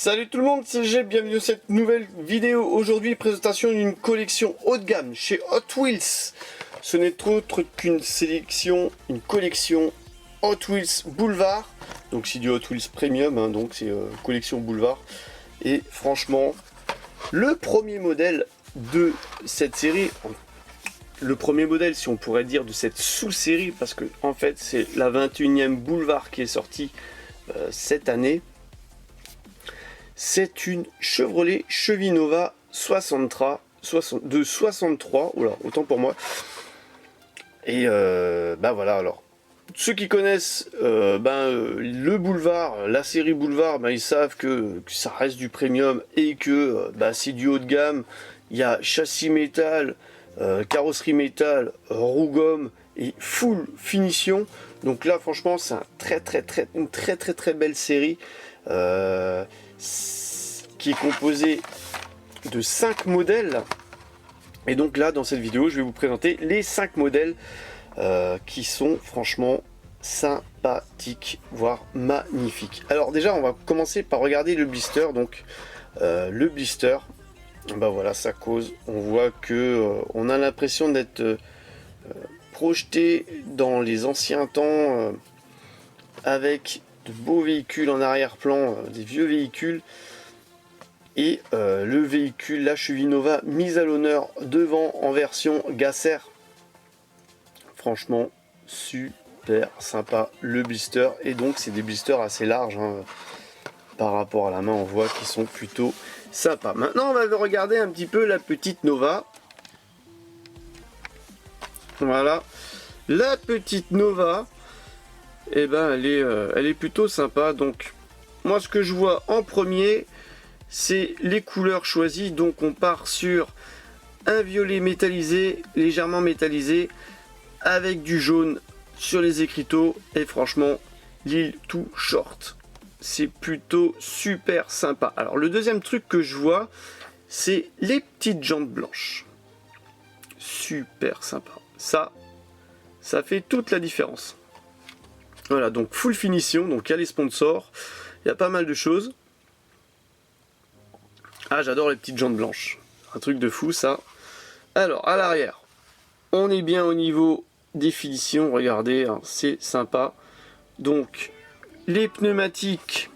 Salut tout le monde, c'est G, bienvenue dans cette nouvelle vidéo. Aujourd'hui, présentation d'une collection haut de gamme chez Hot Wheels. Ce n'est autre qu'une sélection, une collection Hot Wheels Boulevard. Donc c'est du Hot Wheels Premium, hein, donc c'est collection Boulevard. Et franchement, le premier modèle de cette série, le premier modèle si on pourrait dire de cette sous-série, parce que en fait c'est la 21e Boulevard qui est sortie cette année. C'est une Chevrolet Chevinova 63, oula, autant pour moi. Et bah voilà, alors ceux qui connaissent le Boulevard, la série Boulevard, ils savent que ça reste du premium et que c'est du haut de gamme. Il y a châssis métal, carrosserie métal, roue gomme et full finition. Donc là franchement c'est une très belle série qui est composée de 5 modèles. Et donc là dans cette vidéo je vais vous présenter les 5 modèles qui sont franchement sympathiques, voire magnifiques. Alors déjà on va commencer par regarder le blister. Donc le blister, voilà, ça cause, on voit que on a l'impression d'être projeté dans les anciens temps avec de beaux véhicules en arrière-plan, des vieux véhicules, et le véhicule, la Chevinova mise à l'honneur devant en version Gasser. Franchement super sympa le blister, et donc c'est des blisters assez larges, hein. Par rapport à la main on voit qu'ils sont plutôt sympas. Maintenant on va regarder un petit peu la petite Nova. Voilà, la petite Nova, elle est plutôt sympa. Donc moi ce que je vois en premier, c'est les couleurs choisies. Donc on part sur un violet métallisé, légèrement métallisé, avec du jaune sur les écriteaux, et franchement l'île tout short, c'est plutôt super sympa. Alors le deuxième truc que je vois, c'est les petites jantes blanches, super sympa. Ça fait toute la différence. Voilà, donc full finition, donc il y a les sponsors, il y a pas mal de choses. Ah, j'adore les petites jantes blanches, un truc de fou ça. Alors à l'arrière, on est bien au niveau des finitions, regardez, hein, c'est sympa. Donc les pneumatiques,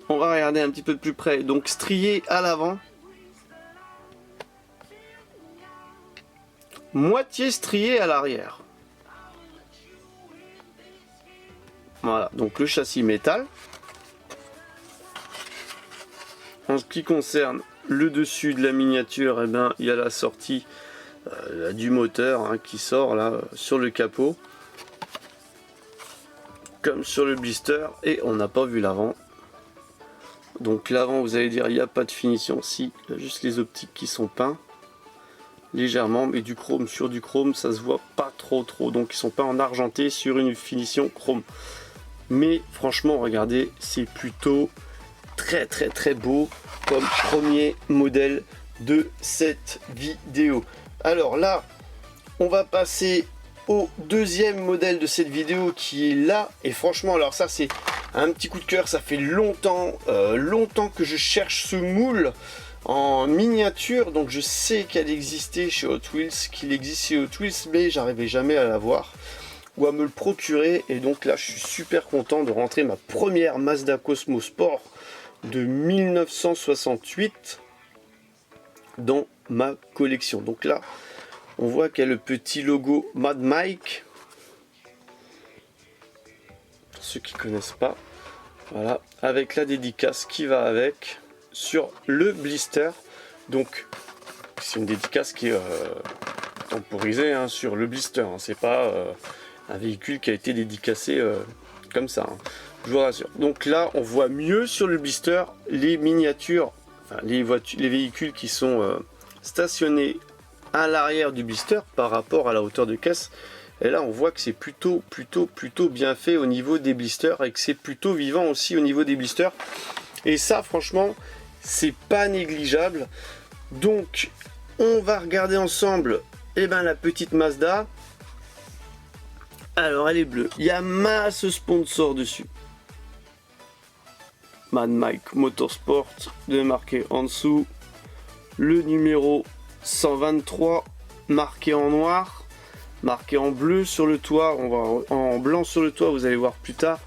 on va regarder un petit peu de plus près, donc striés à l'avant, moitié strié à l'arrière. Voilà, donc le châssis métal. En ce qui concerne le dessus de la miniature, il y a la sortie du moteur, hein, qui sort là sur le capot, comme sur le blister, et on n'a pas vu l'avant. Donc l'avant, vous allez dire il n'y a pas de finition, si, il y a juste les optiques qui sont peints légèrement, mais du chrome sur du chrome, ça se voit pas trop, donc ils sont pas en argenté sur une finition chrome. Mais franchement regardez, c'est plutôt très beau comme premier modèle de cette vidéo. Alors là on va passer au deuxième modèle de cette vidéo, qui est là, et franchement alors ça c'est un petit coup de cœur. Ça fait longtemps que je cherche ce moule en miniature, donc je sais qu'elle existait chez Hot Wheels, qu'il existe chez Hot Wheels, mais j'arrivais jamais à l'avoir ou à me le procurer. Et donc là je suis super content de rentrer ma première Mazda Cosmo Sport de 1968 dans ma collection. Donc là on voit qu'il y a le petit logo Mad Mike, pour ceux qui connaissent pas, voilà, avec la dédicace qui va avec sur le blister. Donc c'est une dédicace qui est temporisée, hein, sur le blister, hein. C'est pas un véhicule qui a été dédicacé comme ça, hein, je vous rassure. Donc là on voit mieux sur le blister les miniatures, enfin les véhicules qui sont stationnés à l'arrière du blister par rapport à la hauteur de caisse. Et là on voit que c'est plutôt bien fait au niveau des blisters, et que c'est plutôt vivant aussi au niveau des blisters, et ça franchement c'est pas négligeable. Donc on va regarder ensemble la petite Mazda. Alors elle est bleue, il y a masse sponsor dessus. Mad Mike Motorsport de marqué en dessous. Le numéro 123 marqué en noir, marqué en bleu sur le toit, en blanc sur le toit, vous allez voir plus tard.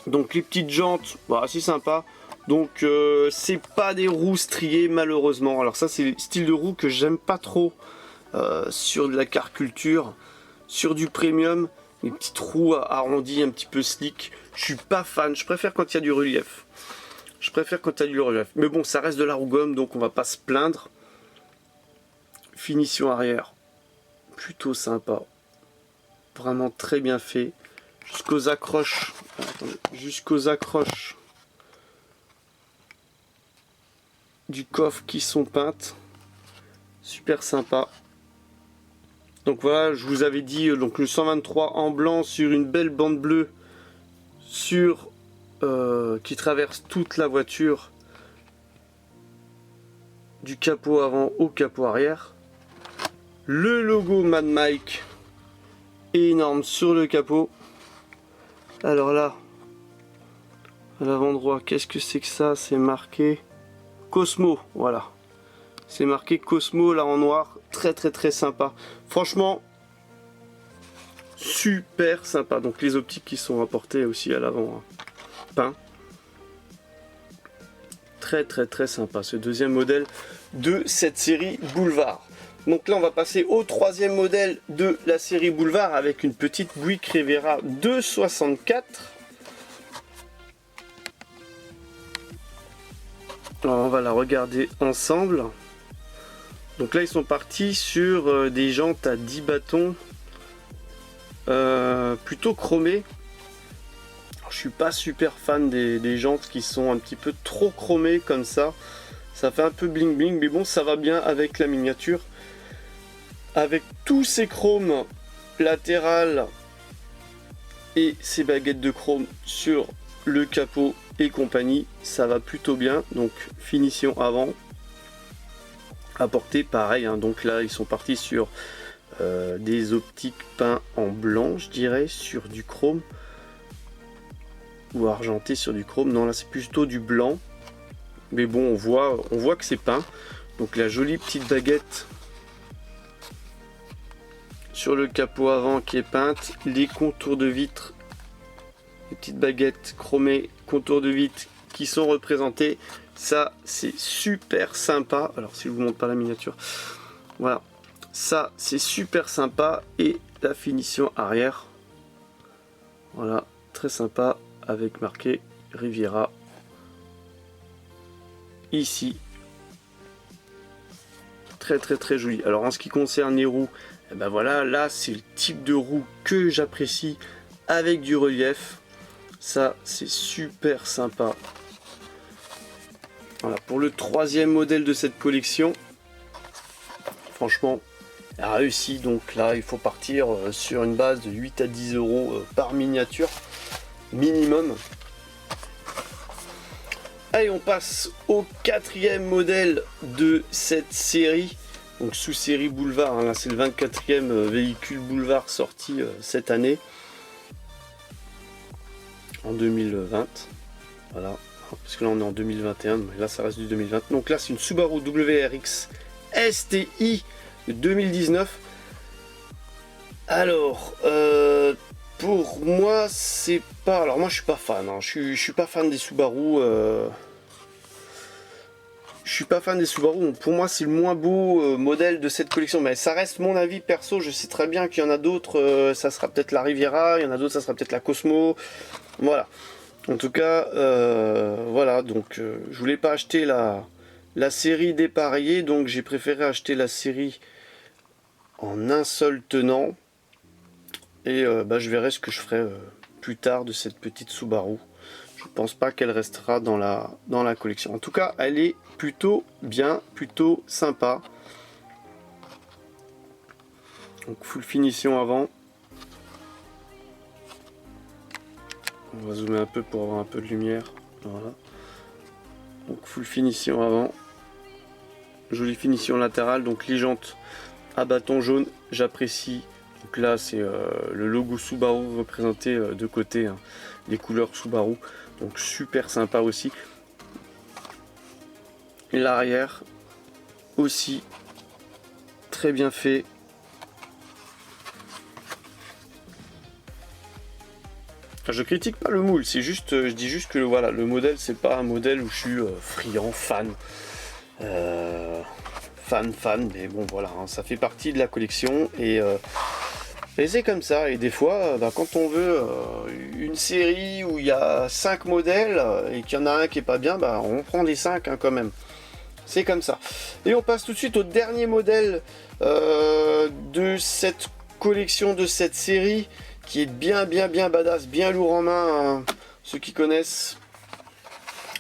Donc les petites jantes, bah, c'est sympa. Donc c'est pas des roues striées malheureusement. Alors ça c'est le style de roue que j'aime pas trop sur de la car culture, sur du premium, les petites roues arrondies un petit peu slick. Je suis pas fan, je préfère quand il y a du relief. Mais bon, ça reste de la roue gomme, donc on va pas se plaindre. Finition arrière, plutôt sympa. Vraiment très bien fait. Jusqu'aux accroches. Du coffre qui sont peintes. Super sympa. Donc voilà, je vous avais dit donc le 123 en blanc sur une belle bande bleue qui traverse toute la voiture du capot avant au capot arrière. Le logo Mad Mike énorme sur le capot. Alors là, à l'avant-droit, qu'est-ce que c'est que ça? C'est marqué Cosmo, voilà. C'est marqué Cosmo là en noir, très sympa. Franchement, super sympa. Donc les optiques qui sont apportées aussi à l'avant, hein, peint. Très sympa ce deuxième modèle de cette série Boulevard. Donc là on va passer au troisième modèle de la série Boulevard avec une petite Buick Riviera 264. Alors on va la regarder ensemble. Donc là ils sont partis sur des jantes à 10 bâtons plutôt chromées. Alors, je suis pas super fan des jantes qui sont un petit peu trop chromées comme ça. Ça fait un peu bling bling, mais bon ça va bien avec la miniature. Avec tous ces chromes latérales et ces baguettes de chrome sur le capot et compagnie, ça va plutôt bien. Donc finition avant apporté pareil, hein. Donc là ils sont partis sur des optiques peints en blanc, je dirais, sur du chrome ou argenté sur du chrome. Non, là c'est plutôt du blanc, mais bon on voit que c'est peint. Donc la jolie petite baguette sur le capot avant qui est peinte, les contours de vitre, les petites baguettes chromées, contours de vitre qui sont représentés. Ça c'est super sympa. Alors si je vous montre pas la miniature, voilà, ça c'est super sympa. Et la finition arrière, voilà, très sympa avec marqué Riviera ici. Très joli. Alors en ce qui concerne les roues, et ben voilà, là c'est le type de roue que j'apprécie avec du relief. Ça c'est super sympa. Voilà, pour le troisième modèle de cette collection, franchement, elle a réussi. Donc là, il faut partir sur une base de 8 à 10 euros par miniature, minimum. Allez, on passe au quatrième modèle de cette série. Donc sous série Boulevard, hein, là c'est le 24e véhicule Boulevard sorti cette année. En 2020. Voilà. Parce que là on est en 2021, mais là ça reste du 2020. Donc là c'est une Subaru WRX STI de 2019. Alors pour moi c'est pas, alors moi je suis pas fan, hein. Je suis pas fan des Subaru. Je suis pas fan des Subaru. Pour moi c'est le moins beau modèle de cette collection, mais ça reste mon avis perso. Je sais très bien qu'il y en a d'autres, ça sera peut-être la Riviera, il y en a d'autres ça sera peut-être la Cosmo. Voilà. En tout cas, voilà, donc je voulais pas acheter la série dépareillée, donc j'ai préféré acheter la série en un seul tenant. Et je verrai ce que je ferai plus tard de cette petite Subaru. Je pense pas qu'elle restera dans la collection. En tout cas, elle est plutôt bien, plutôt sympa. Donc full finition avant. On va zoomer un peu pour avoir un peu de lumière. Voilà. Donc full finition avant. Jolie finition latérale. Donc les jantes à bâton jaune, j'apprécie. Donc là c'est le logo Subaru représenté de côté, hein, les couleurs Subaru. donc super sympa aussi. L'arrière aussi très bien fait. Enfin, je critique pas le moule, c'est juste, je dis juste que voilà, le modèle c'est pas un modèle où je suis friand, fan. Fan, mais bon voilà, hein, ça fait partie de la collection et c'est comme ça. Et des fois, quand on veut une série où il y a 5 modèles et qu'il y en a un qui est pas bien, on prend les 5 hein, quand même. C'est comme ça. Et on passe tout de suite au dernier modèle de cette collection, de cette série, qui est bien badass, bien lourd en main. Hein. Ceux qui connaissent,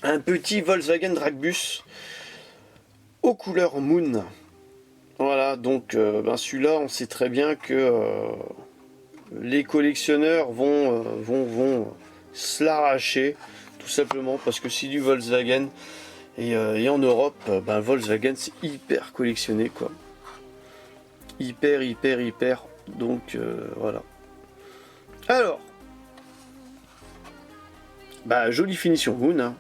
un petit Volkswagen Dragbus aux couleurs Moon. Voilà, donc celui-là, on sait très bien que les collectionneurs vont se l'arracher, tout simplement parce que c'est du Volkswagen. Et en Europe, Volkswagen c'est hyper collectionné quoi. Hyper. Donc voilà. Alors, jolie finition Moon. Hein.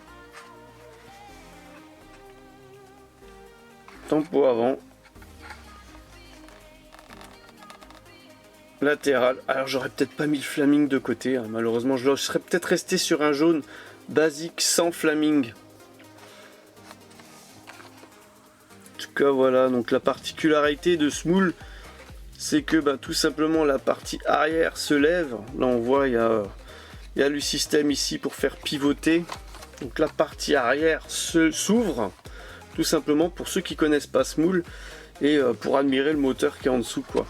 Tempo avant. Latéral. Alors j'aurais peut-être pas mis le flaming de côté. Hein. Malheureusement, je serais peut-être resté sur un jaune basique sans flaming. En tout cas voilà, donc la particularité de ce moule, c'est que tout simplement la partie arrière se lève. Là on voit il y a le système ici pour faire pivoter. Donc la partie arrière s'ouvre, tout simplement pour ceux qui connaissent pas ce moule et pour admirer le moteur qui est en dessous quoi.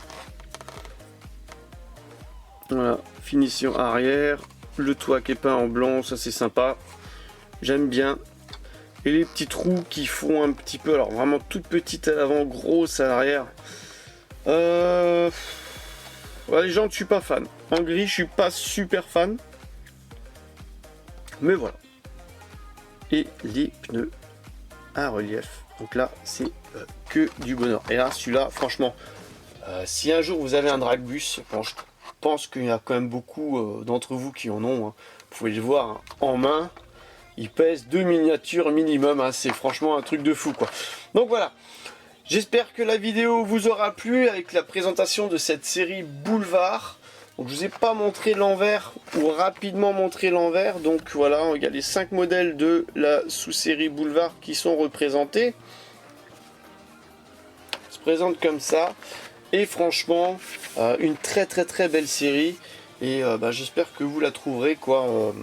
Voilà, finition arrière, le toit qui est peint en blanc, ça c'est sympa, j'aime bien. Et les petits trous qui font un petit peu, alors vraiment toute petite à l'avant, grosse à l'arrière. Les jantes, je suis pas fan. En gris, je suis pas super fan. Mais voilà. Et les pneus à relief. Donc là, c'est que du bonheur. Et là, celui-là, franchement, si un jour vous avez un Dragbus, bon, je pense qu'il y a quand même beaucoup d'entre vous qui en ont. Hein. Vous pouvez le voir hein, en main. Il pèse 2 miniatures minimum, hein. C'est franchement un truc de fou quoi. Donc voilà, j'espère que la vidéo vous aura plu avec la présentation de cette série Boulevard. Donc je vous ai pas montré l'envers ou rapidement montré l'envers. Donc voilà, il y a les 5 modèles de la sous-série Boulevard qui sont représentés. Ça se présente comme ça. Et franchement, une très belle série. Et j'espère que vous la trouverez quoi.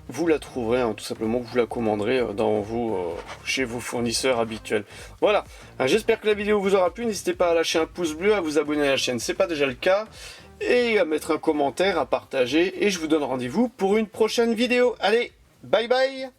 Vous la trouverez, hein, tout simplement, vous la commanderez chez vos fournisseurs habituels. Voilà, j'espère que la vidéo vous aura plu. N'hésitez pas à lâcher un pouce bleu, à vous abonner à la chaîne, c'est pas déjà le cas, et à mettre un commentaire, à partager. Et je vous donne rendez-vous pour une prochaine vidéo. Allez, bye bye!